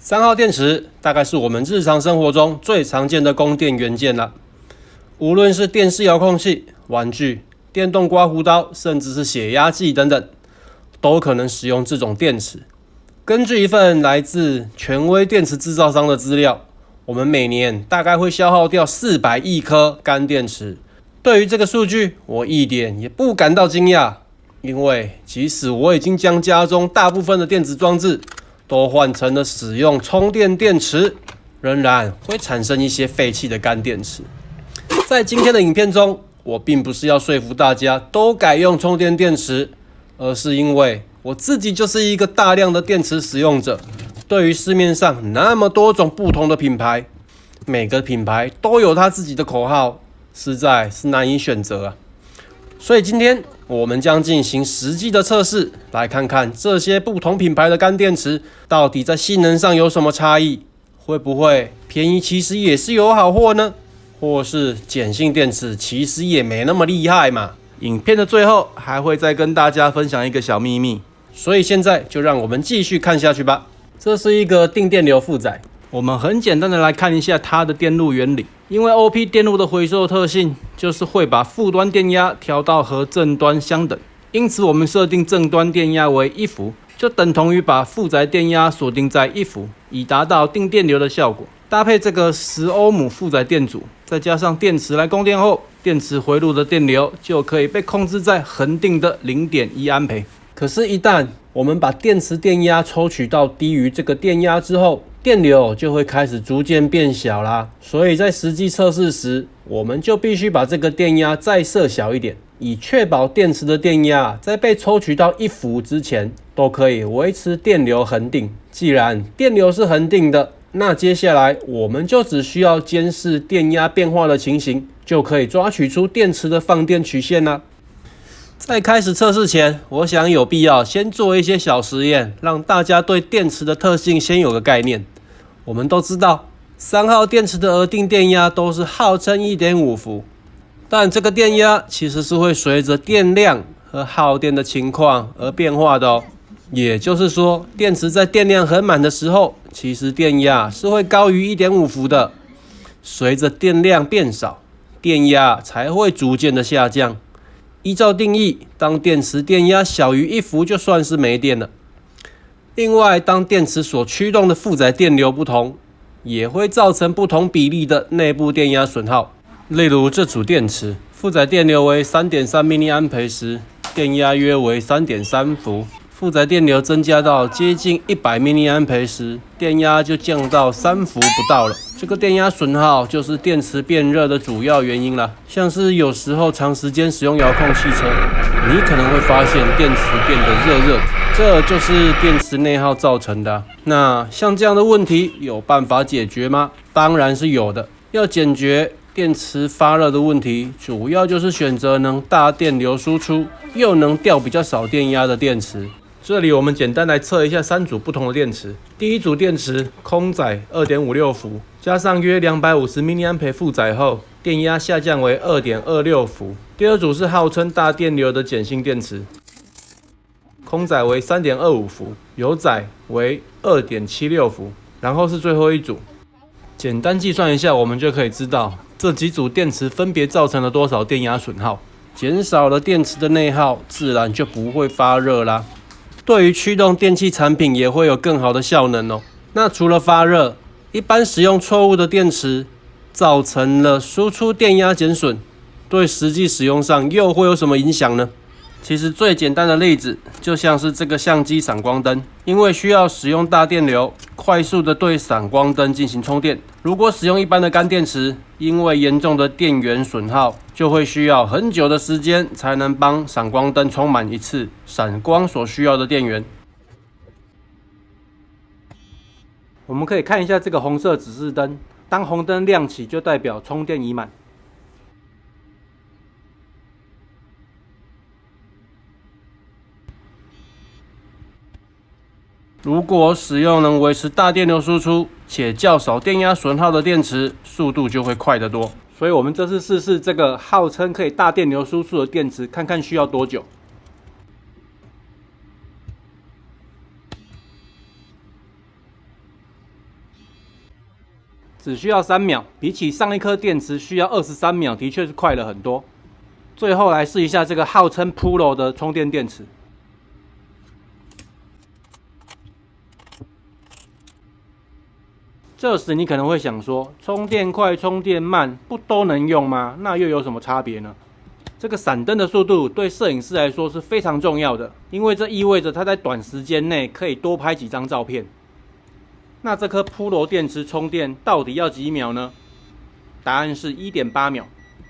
3号电池大概是我们日常生活中最常见的供电元件了。无论是电视遥控器、玩具、电动刮胡刀，甚至是血压计等等，都可能使用这种电池。根据一份来自权威电池制造商的资料，我们每年大概会消耗掉400亿颗干电池。对于这个数据，我一点也不感到惊讶，因为即使我已经将家中大部分的电子装置都换成了使用充电电池，仍然会产生一些废弃的干电池。在今天的影片中，我并不是要说服大家都改用充电电池，而是因为我自己就是一个大量的电池使用者。对于市面上那么多种不同的品牌，每个品牌都有它自己的口号，实在是难以选择啊。所以今天我们将进行实际的测试，来看看这些不同品牌的干电池到底在性能上有什么差异，会不会便宜其实也是有好货呢？或是碱性电池其实也没那么厉害嘛。影片的最后还会再跟大家分享一个小秘密，所以现在就让我们继续看下去吧。这是一个定电流负载，我们很简单的来看一下它的电路原理。因为 OP 电路的回收特性就是会把负端电压调到和正端相等，因此我们设定正端电压为1伏，就等同于把负载电压锁定在1伏，以达到定电流的效果。搭配这个10欧姆负载电阻，再加上电池来供电后，电池回路的电流就可以被控制在恒定的 0.1 安培。可是，一旦我们把电池电压抽取到低于这个电压之后，电流就会开始逐渐变小啦。所以在实际测试时，我们就必须把这个电压再设小一点，以确保电池的电压在被抽取到1伏之前，都可以维持电流恒定。既然电流是恒定的，那接下来我们就只需要监视电压变化的情形，就可以抓取出电池的放电曲线啦。在开始测试前，我想有必要先做一些小实验，让大家对电池的特性先有个概念。我们都知道，3号电池的额定电压都是号称 1.5 伏，但这个电压其实是会随着电量和耗电的情况而变化的哦。也就是说，电池在电量很满的时候，其实电压是会高于 1.5 伏的。随着电量变少，电压才会逐渐的下降。依照定义，当电池电压小于1伏就算是没电了。另外，当电池所驱动的负载电流不同，也会造成不同比例的内部电压损耗。例如这组电池负载电流为 3.3 mA 安培时，电压约为 3.3 伏。负载电流增加到接近100 mA 安培时，电压就降到3伏不到了。这个电压损耗就是电池变热的主要原因啦。像是有时候长时间使用遥控汽车，你可能会发现电池变得热热的，这就是电池内耗造成的。那像这样的问题有办法解决吗？当然是有的。要解决电池发热的问题，主要就是选择能大电流输出又能掉比较少电压的电池。这里我们简单来测一下3组不同的电池。第一组电池空载 2.56 伏，加上约250 mA 负载后，电压下降为 2.26 伏。第二组是号称大电流的碱性电池，空载为 3.25 伏，油载为 2.76 伏。然后是最后一组。简单计算一下，我们就可以知道这几组电池分别造成了多少电压损耗。减少了电池的内耗，自然就不会发热啦。对于驱动电器产品也会有更好的效能哦。那除了发热，一般使用错误的电池，造成了输出电压减损，对实际使用上又会有什么影响呢？其实最简单的例子，就像是这个相机闪光灯，因为需要使用大电流，快速的对闪光灯进行充电。如果使用一般的干电池，因为严重的电源损耗，就会需要很久的时间才能帮闪光灯充满一次闪光所需要的电源。我们可以看一下这个红色指示灯，当红灯亮起，就代表充电已满。如果使用能维持大电流输出且较少电压损耗的电池，速度就会快得多。所以我们这次试试这个号称可以大电流输出的电池，看看需要多久。只需要3秒，比起上一颗电池需要23秒，的确是快了很多。最后来试一下这个号称 Pro 的充电电池。这时你可能会想说，充电快、充电慢不都能用吗？那又有什么差别呢？这个闪灯的速度对摄影师来说是非常重要的，因为这意味着他在短时间内可以多拍几张照片。那这颗 Pro 电池充电到底要几秒呢？答案是 1.8 秒。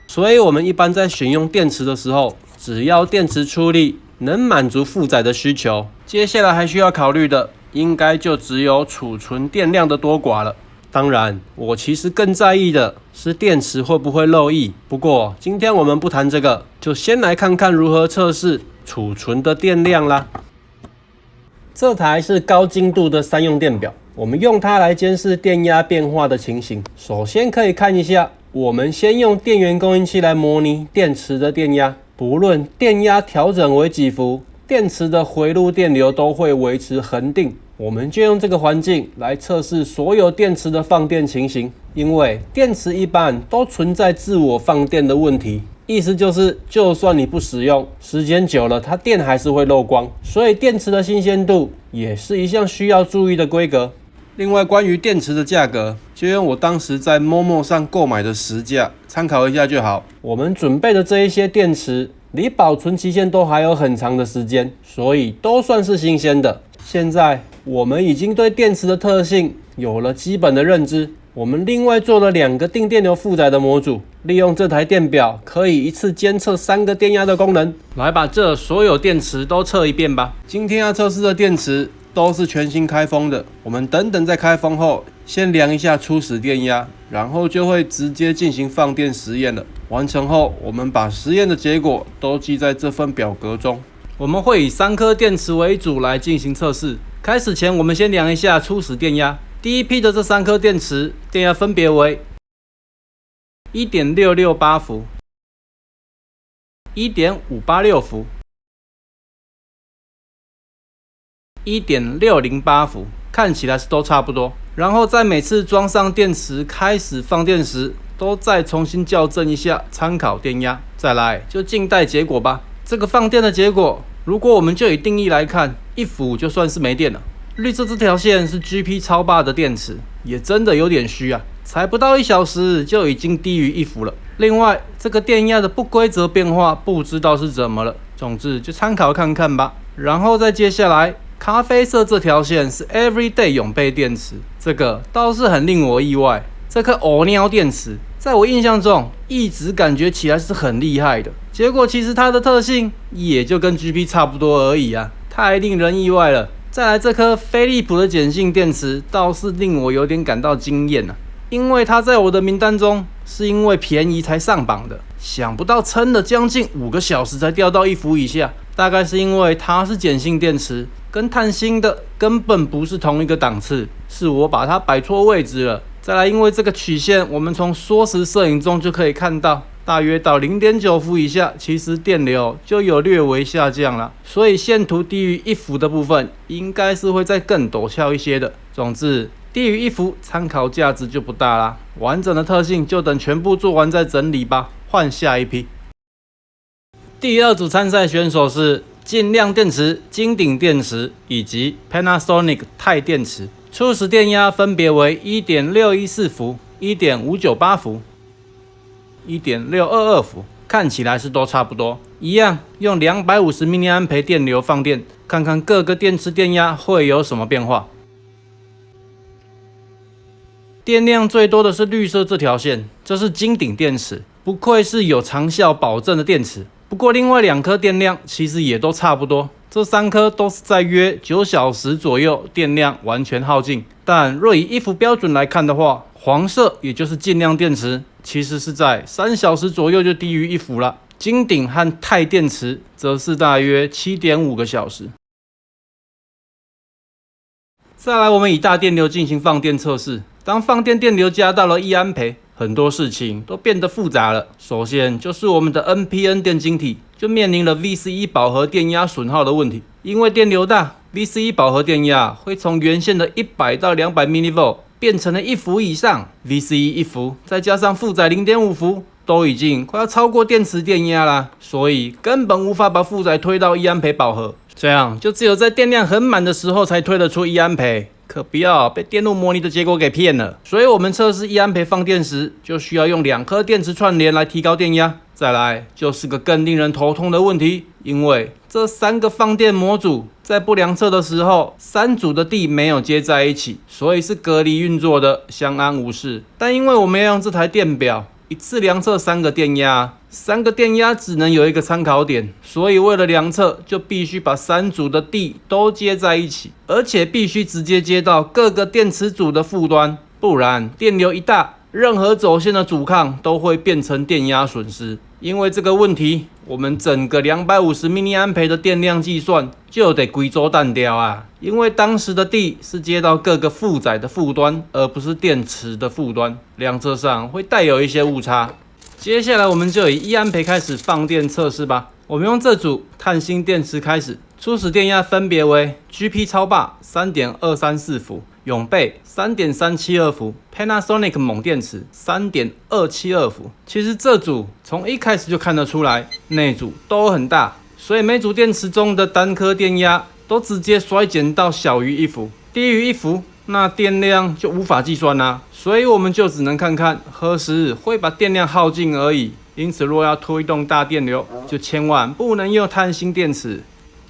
所以我们一般在选用电池的时候，只要电池出力能满足负载的需求，接下来还需要考虑的应该就只有储存电量的多寡了。当然，我其实更在意的是电池会不会漏液。不过今天我们不谈这个，就先来看看如何测试储存的电量啦。这台是高精度的3用电表，我们用它来监视电压变化的情形。首先可以看一下，我们先用电源供应器来模拟电池的电压，不论电压调整为几伏，电池的回路电流都会维持恒定。我们就用这个环境来测试所有电池的放电情形，因为电池一般都存在自我放电的问题，意思就是就算你不使用，时间久了它电还是会漏光，所以电池的新鲜度也是一项需要注意的规格。另外，关于电池的价格，就用我当时在 Momo 上购买的实价参考一下就好。我们准备的这一些电池离保存期限都还有很长的时间，所以都算是新鲜的。现在我们已经对电池的特性有了基本的认知，我们另外做了2个定电流负载的模组，利用这台电表可以一次监测3个电压的功能。来把这所有电池都测一遍吧。今天要测试的电池都是全新开封的，我们等等在开封后先量一下初始电压，然后就会直接进行放电实验了。完成后，我们把实验的结果都记在这份表格中。我们会以3颗电池为主来进行测试。开始前，我们先量一下初始电压。第一批的这3颗电池电压分别为 1.668 伏、1.586 伏、1.608 伏，看起来是都差不多。然后在每次装上电池开始放电时，都再重新校正一下参考电压。再来就静待结果吧。这个放电的结果，如果我们就以定义来看，1伏就算是没电了。绿色这条线是 GP 超霸的电池，也真的有点虚啊，才不到1小时就已经低于1伏了。另外，这个电压的不规则变化不知道是怎么了，总之就参考看看吧。然后再接下来，咖啡色这条线是 Everyday 永备电池，这个倒是很令我意外。这颗欧鸟电池，在我印象中一直感觉起来是很厉害的，结果其实它的特性也就跟 GP 差不多而已啊，太令人意外了。再来这颗飞利浦的碱性电池，倒是令我有点感到惊艳啊，因为它在我的名单中是因为便宜才上榜的，想不到撑了将近5个小时才掉到1伏以下，大概是因为它是碱性电池，跟碳芯的根本不是同一个档次，是我把它摆错位置了。再来，因为这个曲线，我们从缩时摄影中就可以看到，大约到 0.9 伏以下，其实电流就有略微下降了，所以线图低于1伏的部分，应该是会再更陡峭一些的。总之，低于1伏，参考价值就不大啦。完整的特性就等全部做完再整理吧。换下一批。第2组参赛选手是尽量电池、金鼎电池以及 Panasonic 钛电池。初始电压分别为 1.614 伏、1.598 伏、1.622 伏，看起来是都差不多。一样用250 mA 电流放电，看看各个电池电压会有什么变化。电量最多的是绿色这条线，这是金鼎电池，不愧是有长效保证的电池。不过另外2颗电量其实也都差不多，这3颗都是在约9小时左右，电量完全耗尽。但若以1伏标准来看的话，黄色也就是尽量电池，其实是在3小时左右就低于1伏了。金鼎和钛电池则是大约 7.5 个小时。再来，我们以大电流进行放电测试。当放电电流加到了1安培，很多事情都变得复杂了。首先就是我们的 NPN 电晶体就面临了 VCE 饱和电压损耗的问题，因为电流大，VCE 饱和电压会从原先的100到200 mV 变成了1伏以上 ，VCE 1伏，再加上负载 0.5 伏，都已经快要超过电池电压啦，所以根本无法把负载推到1安培饱和，这样就只有在电量很满的时候才推得出1安培。可不要被电路模拟的结果给骗了。所以我们测试1安培放电时，就需要用2颗电池串联来提高电压。再来就是个更令人头痛的问题，因为这3个放电模组在不量测的时候，3组的地没有接在一起，所以是隔离运作的，相安无事。但因为我们要用这台电表一次量测3个电压，3个电压只能有一个参考点，所以为了量测，就必须把3组的地都接在一起，而且必须直接接到各个电池组的负端，不然电流一大，任何走线的阻抗都会变成电压损失。因为这个问题，我们整个250 mA 的电量计算就得规周淡掉啊！因为当时的地是接到各个负载的负端，而不是电池的负端，量测上会带有一些误差。接下来我们就以1安培开始放电测试吧。我们用这组碳芯电池开始，初始电压分别为 GP 超霸 3.234 伏。永贝 3.372 伏 ，Panasonic 锰电池 3.272 伏。其实这组从一开始就看得出来，内组都很大，所以每组电池中的单颗电压都直接衰减到小于1伏，低于1伏，那电量就无法计算啦。所以我们就只能看看何时会把电量耗尽而已。因此，若要推动大电流，就千万不能用碳芯电池。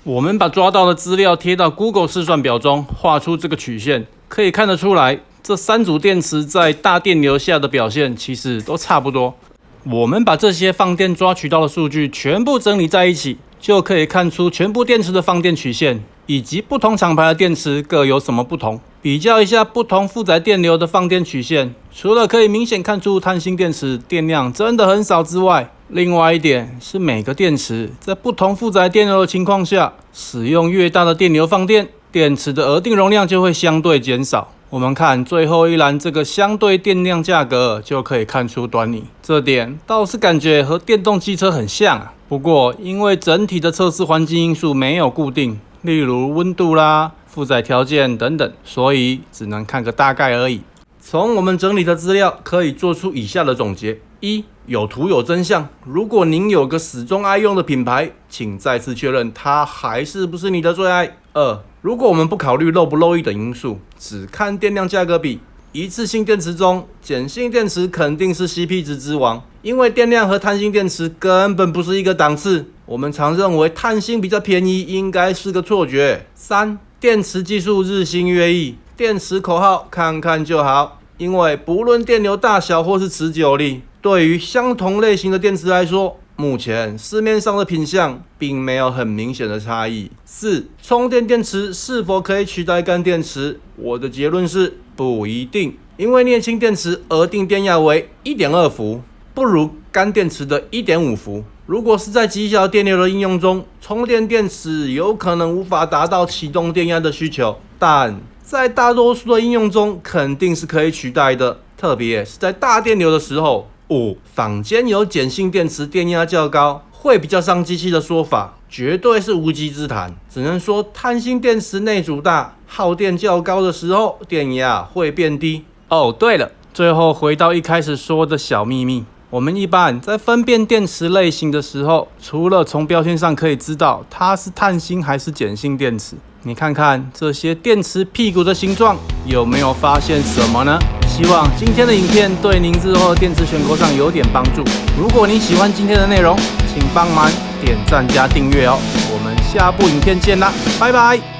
我们把抓到的资料贴到 Google 试算表中，画出这个曲线。可以看得出来，这3组电池在大电流下的表现其实都差不多。我们把这些放电抓取到的数据全部整理在一起，就可以看出全部电池的放电曲线，以及不同厂牌的电池各有什么不同。比较一下不同负载电流的放电曲线，除了可以明显看出碳芯电池电量真的很少之外，另外一点是每个电池在不同负载电流的情况下，使用越大的电流放电，电池的额定容量就会相对减少。我们看最后一栏这个相对电量价格就可以看出端倪，这点倒是感觉和电动汽车很像啊。不过因为整体的测试环境因素没有固定，例如温度啦、负载条件等等，所以只能看个大概而已。从我们整理的资料可以做出以下的总结：一、有图有真相。如果您有个始终爱用的品牌，请再次确认它还是不是你的最爱。二、如果我们不考虑漏不漏液等因素，只看电量价格比，一次性电池中，碱性电池肯定是 CP 值之王，因为电量和碳芯电池根本不是一个档次。我们常认为碳芯比较便宜，应该是个错觉。三、电池技术日新月异，电池口号看看就好，因为不论电流大小或是持久力，对于相同类型的电池来说，目前市面上的品项并没有很明显的差异。四、充电电池是否可以取代干电池？我的结论是不一定，因为镍氢电池额定电压为 1.2 伏，不如干电池的 1.5 伏。如果是在极小电流的应用中，充电电池有可能无法达到启动电压的需求，但在大多数的应用中肯定是可以取代的，特别是在大电流的时候。五、坊间有碱性电池电压较高，会比较伤机器的说法，绝对是无稽之谈。只能说碳芯电池内阻大，耗电较高的时候，电压会变低。哦，对了，最后回到一开始说的小秘密，我们一般在分辨电池类型的时候，除了从标签上可以知道它是碳芯还是碱性电池，你看看这些电池屁股的形状，有没有发现什么呢？希望今天的影片对您日后的电池选购上有点帮助。如果你喜欢今天的内容，请帮忙点赞加订阅哦。我们下部影片见啦，拜拜。